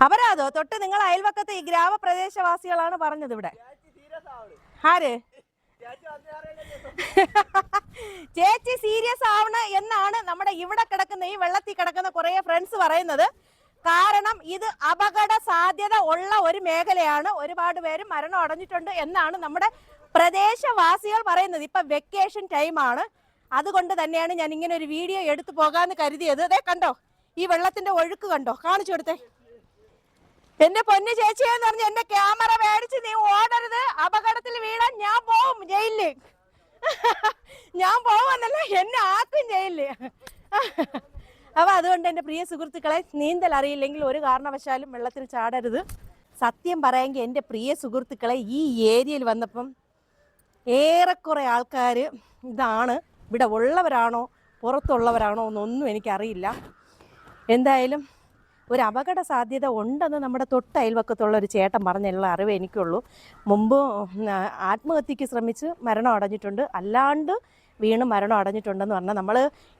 അവരാതോ തൊട്ട് നിങ്ങൾ അയൽവക്കത്തെ ഈ ഗ്രാമപ്രദേശവാസികളാണ് പറഞ്ഞത് ഇവിടെ. ആര്? ചേച്ചി സീരിയസ് ആവണ എന്നാണ് നമ്മുടെ ഇവിടെ കിടക്കുന്ന ഈ വെള്ളത്തിൽ കിടക്കുന്ന കുറെ ഫ്രണ്ട്സ് പറയുന്നത്. കാരണം ഇത് അപകട സാധ്യത ഉള്ള ഒരു മേഖലയാണ്, ഒരുപാട് പേര് മരണം അടഞ്ഞിട്ടുണ്ട് എന്നാണ് നമ്മുടെ പ്രദേശവാസികൾ പറയുന്നത്. ഇപ്പൊ വെക്കേഷൻ ടൈമാണ്, അതുകൊണ്ട് തന്നെയാണ് ഞാൻ ഇങ്ങനെ ഒരു വീഡിയോ എടുത്തു പോകാന്ന് കരുതിയത്. അതേ കണ്ടോ, ഈ വെള്ളത്തിന്റെ ഒഴുക്ക് കണ്ടോ, കാണിച്ചു കൊടുത്തേ. എന്റെ പൊന്നു ചേച്ചിയെന്ന് പറഞ്ഞ് എന്റെ ക്യാമറ മേടിച്ച് നീ ഓടരുത്, അപകടത്തിൽ വീഴാൻ ഞാൻ പോവും ജയിലില്. ഞാൻ പോവന്നല്ല, എന്നെ ആക്കും ജയിലില്. അപ്പൊ അതുകൊണ്ട് എൻ്റെ പ്രിയ സുഹൃത്തുക്കളെ, നീന്തൽ അറിയില്ലെങ്കിൽ ഒരു കാരണവശാലും വെള്ളത്തിൽ ചാടരുത്. സത്യം പറയാമെങ്കിൽ എൻ്റെ പ്രിയ സുഹൃത്തുക്കളെ, ഈ ഏരിയയിൽ വന്നപ്പം ഏറെക്കുറെ ആൾക്കാർ ഇതാണ്, ഇവിടെ ഉള്ളവരാണോ പുറത്തുള്ളവരാണോ എന്നൊന്നും എനിക്കറിയില്ല. എന്തായാലും ഒരു അപകട സാധ്യത ഉണ്ടെന്ന് നമ്മുടെ തൊട്ട് അയൽവക്കത്തുള്ള ഒരു ചേട്ടൻ പറഞ്ഞുള്ള അറിവ് എനിക്കുള്ളൂ. മുമ്പ് ആത്മഹത്യക്ക് ശ്രമിച്ച് മരണം അടഞ്ഞിട്ടുണ്ട്, അല്ലാണ്ട് വീണ് മരണം അടഞ്ഞിട്ടുണ്ടെന്ന് പറഞ്ഞാൽ നമ്മൾ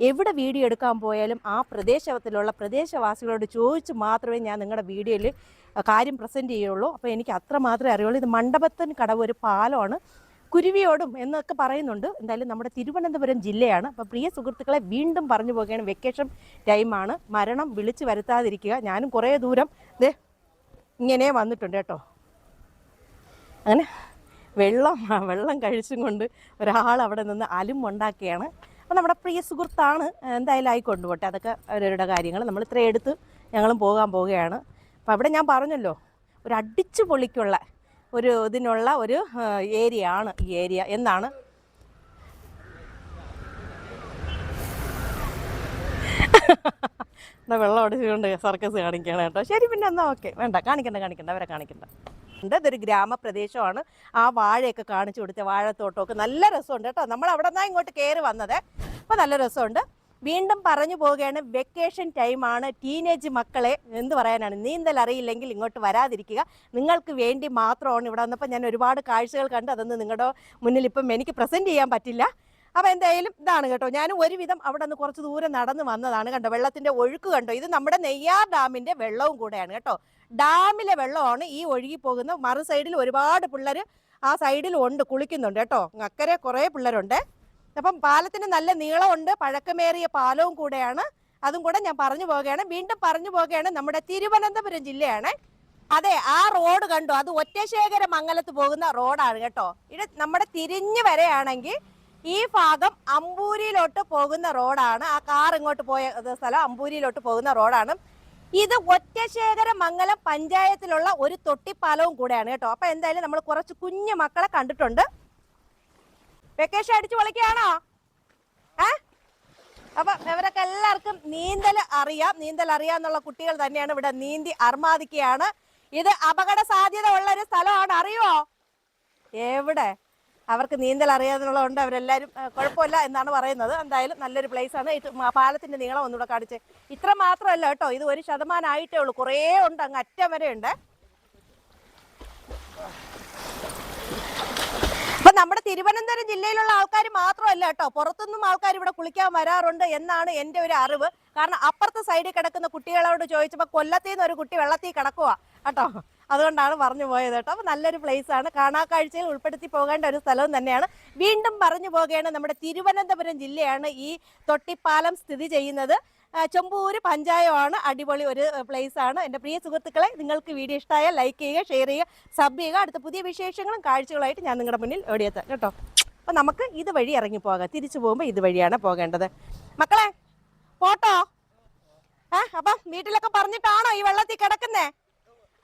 എവിടെ വീഡിയോ എടുക്കാൻ പോയാലും ആ പ്രദേശത്തിലുള്ള പ്രദേശവാസികളോട് ചോദിച്ച് മാത്രമേ ഞാൻ നിങ്ങളുടെ വീഡിയോയിൽ കാര്യം പ്രസൻറ്റ് ചെയ്യുള്ളൂ. അപ്പോൾ എനിക്ക് അത്ര മാത്രമേ അറിയുള്ളൂ. ഇത് മണ്ഡപത്തിന് കടവ് ഒരു പാലമാണ്, കുരുവിയോടും എന്നൊക്കെ പറയുന്നുണ്ട്. എന്തായാലും നമ്മുടെ തിരുവനന്തപുരം ജില്ലയാണ്. അപ്പോൾ പ്രിയ സുഹൃത്തുക്കളെ, വീണ്ടും പറഞ്ഞു പോകുകയാണ്, വെക്കേഷൻ ടൈമാണ്, മരണം വിളിച്ചു വരുത്താതിരിക്കുക. ഞാനും കുറേ ദൂരം ഇങ്ങനെ വന്നിട്ടുണ്ട് കേട്ടോ. അങ്ങനെ വെള്ളം കഴിച്ചും കൊണ്ട് ഒരാൾ അവിടെ നിന്ന് അലുമുണ്ടാക്കിയാണ്. അപ്പോൾ നമ്മുടെ പ്രിയ സുഹൃത്താണ്, എന്തായാലും ആയിക്കൊണ്ട് പോട്ടെ, അതൊക്കെ അവരവരുടെ കാര്യങ്ങൾ. നമ്മൾ ഇത്രയും എടുത്ത് ഞങ്ങളും പോവുകയാണ്. അപ്പോൾ അവിടെ ഞാൻ പറഞ്ഞല്ലോ, ഒരു അടിച്ചു പൊളിക്കുള്ള ഒരു ഇതിനുള്ള ഒരു ഏരിയ ആണ് ഈ ഏരിയ എന്നാണ്. വെള്ളം അടിച്ചുകൊണ്ട് സർക്കസ് കാണിക്കുകയാണ് കേട്ടോ. ശരി, പിന്നെ എന്നാൽ ഓക്കെ, വേണ്ട, കാണിക്കണ്ട, അവരെ കാണിക്കണ്ട. ഇതൊരു ഗ്രാമപ്രദേശമാണ്. ആ വാഴയൊക്കെ കാണിച്ചു കൊടുത്ത വാഴത്തോട്ടമൊക്കെ നല്ല രസമുണ്ട് കേട്ടോ. നമ്മൾ അവിടെ നിന്നാണ് ഇങ്ങോട്ട് കയറി വന്നത്. അപ്പോൾ നല്ല രസമുണ്ട്. വീണ്ടും പറഞ്ഞു പോവുകയാണ്, വെക്കേഷൻ ടൈമാണ്. ടീനേജ് മക്കളെ എന്ത് പറയാനാണ്, നീന്തൽ അറിയില്ലെങ്കിൽ ഇങ്ങോട്ട് വരാതിരിക്കുക. നിങ്ങൾക്ക് വേണ്ടി മാത്രമാണ് ഇവിടെ വന്നപ്പോൾ ഞാൻ ഒരുപാട് കാഴ്ചകൾ കണ്ട്, അതൊന്നും നിങ്ങളുടെ മുന്നിൽ ഇപ്പം എനിക്ക് പ്രസൻറ്റ് ചെയ്യാൻ പറ്റില്ല. അപ്പോൾ എന്തായാലും ഇതാണ് കേട്ടോ, ഞാൻ ഒരുവിധം അവിടെ നിന്ന് കുറച്ച് ദൂരം നടന്ന് വന്നതാണ്. കണ്ടോ, വെള്ളത്തിൻ്റെ ഒഴുക്ക് കണ്ടോ. ഇത് നമ്മുടെ നെയ്യാർ ഡാമിൻ്റെ വെള്ളവും കൂടെയാണ് കേട്ടോ. ഡാമിലെ വെള്ളമാണ് ഈ ഒഴുകി പോകുന്ന. മറു സൈഡിൽ ഒരുപാട് പിള്ളേർ ആ സൈഡിൽ ഉണ്ട്, കുളിക്കുന്നുണ്ട് കേട്ടോ. അക്കരെ കുറേ പിള്ളേരുണ്ട്. അപ്പം പാലത്തിന് നല്ല നീളമുണ്ട്, പഴക്കമേറിയ പാലവും കൂടെയാണ്. അതും കൂടെ ഞാൻ പറഞ്ഞു പോവുകയാണ്. വീണ്ടും പറഞ്ഞു പോവുകയാണ്, നമ്മുടെ തിരുവനന്തപുരം ജില്ലയാണ്. അതെ, ആ റോഡ് കണ്ടോ, അത് ഒറ്റശേഖര മംഗലത്ത് പോകുന്ന റോഡാണ് കേട്ടോ. ഇത് നമ്മുടെ തിരിഞ്ഞ് വരെയാണെങ്കിൽ ഈ ഭാഗം അമ്പൂരിയിലോട്ട് പോകുന്ന റോഡാണ്. ആ കാർ ഇങ്ങോട്ട് പോയ സ്ഥലം അമ്പൂരിയിലോട്ട് പോകുന്ന റോഡാണ്. ഇത് ഒറ്റശേഖര മംഗലം പഞ്ചായത്തിലുള്ള ഒരു തൊട്ടിപ്പാലവും കൂടെയാണ് കേട്ടോ. അപ്പൊ എന്തായാലും നമ്മൾ കുറച്ച് കുഞ്ഞു മക്കളെ കണ്ടിട്ടുണ്ട്. വെക്കേഷൻ അടിച്ചു പൊളിക്കുകയാണോ? അപ്പൊ ഇവരൊക്കെ എല്ലാവർക്കും നീന്തൽ അറിയാന്നുള്ള കുട്ടികൾ തന്നെയാണ് ഇവിടെ നീന്തി അർമാദിക്കുകയാണ്. ഇത് അപകട സാധ്യത ഉള്ള ഒരു സ്ഥലമാണ്, അറിയുമോ? എവിടെ അവർക്ക് നീന്തൽ അറിയാന്നുള്ളതുകൊണ്ട് അവരെല്ലാവരും കുഴപ്പമില്ല എന്നാണ് പറയുന്നത്. എന്തായാലും നല്ലൊരു പ്ലേസ് ആണ്. പാലത്തിന്റെ നീളം ഒന്നുകൂടെ കാണിച്ച്. ഇത്ര മാത്രമല്ല കേട്ടോ, ഇത് 1% ആയിട്ടേ ഉള്ളൂ, കുറേ ഉണ്ട്, അങ്ങ് അറ്റം വരെ ഉണ്ട്. അപ്പൊ നമ്മുടെ തിരുവനന്തപുരം ജില്ലയിലുള്ള ആൾക്കാർ മാത്രമല്ല കേട്ടോ, പുറത്തുനിന്നും ആൾക്കാർ ഇവിടെ കുളിക്കാൻ വരാറുണ്ട് എന്നാണ് എൻ്റെ ഒരു അറിവ്. കാരണം അപ്പുറത്തെ സൈഡിൽ കിടക്കുന്ന കുട്ടികളോട് ചോദിച്ചപ്പോൾ കൊല്ലത്തിൽ നിന്ന് ഒരു കുട്ടി വെള്ളത്തിൽ കിടക്കുക കേട്ടോ. അതുകൊണ്ടാണ് പറഞ്ഞു പോയത് കേട്ടോ. അപ്പോൾ നല്ലൊരു പ്ലേസ് ആണ്, കാണാക്കാഴ്ചയിൽ ഉൾപ്പെടുത്തി പോകേണ്ട ഒരു സ്ഥലവും തന്നെയാണ്. വീണ്ടും പറഞ്ഞു പോകുകയാണ്, നമ്മുടെ തിരുവനന്തപുരം ജില്ലയാണ് ഈ തൊട്ടിപ്പാലം സ്ഥിതി ചെയ്യുന്നത്. ചെമ്പൂര് പഞ്ചായമാണ്. അടിപൊളി ഒരു പ്ലേസ് ആണ്. എൻ്റെ പ്രിയ സുഹൃത്തുക്കളെ, നിങ്ങൾക്ക് വീഡിയോ ഇഷ്ടമായാൽ ലൈക്ക് ചെയ്യുക, ഷെയർ ചെയ്യുക, സബ് ചെയ്യുക. അടുത്ത പുതിയ വിശേഷങ്ങളും കാഴ്ചകളായിട്ട് ഞാൻ നിങ്ങളുടെ മുന്നിൽ ഓടിയെത്താം കേട്ടോ. അപ്പോൾ നമുക്ക് ഇതുവഴി ഇറങ്ങിപ്പോകാം. തിരിച്ചു പോകുമ്പോൾ ഇതുവഴിയാണ് പോകേണ്ടത്. മക്കളെ പോട്ടോ. അപ്പം വീട്ടിലൊക്കെ പറഞ്ഞിട്ടാണോ ഈ വെള്ളത്തിൽ കിടക്കുന്നേ?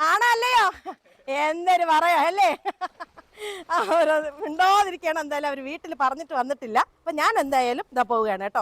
ആണോ അല്ലയോ? എന്തൊരു പറയാ അല്ലേ? മിണ്ടാതിരിക്കണം. എന്തായാലും അവർ വീട്ടിൽ പറഞ്ഞിട്ട് വന്നിട്ടില്ല. അപ്പം ഞാൻ എന്തായാലും ഇതാ പോവുകയാണ് കേട്ടോ.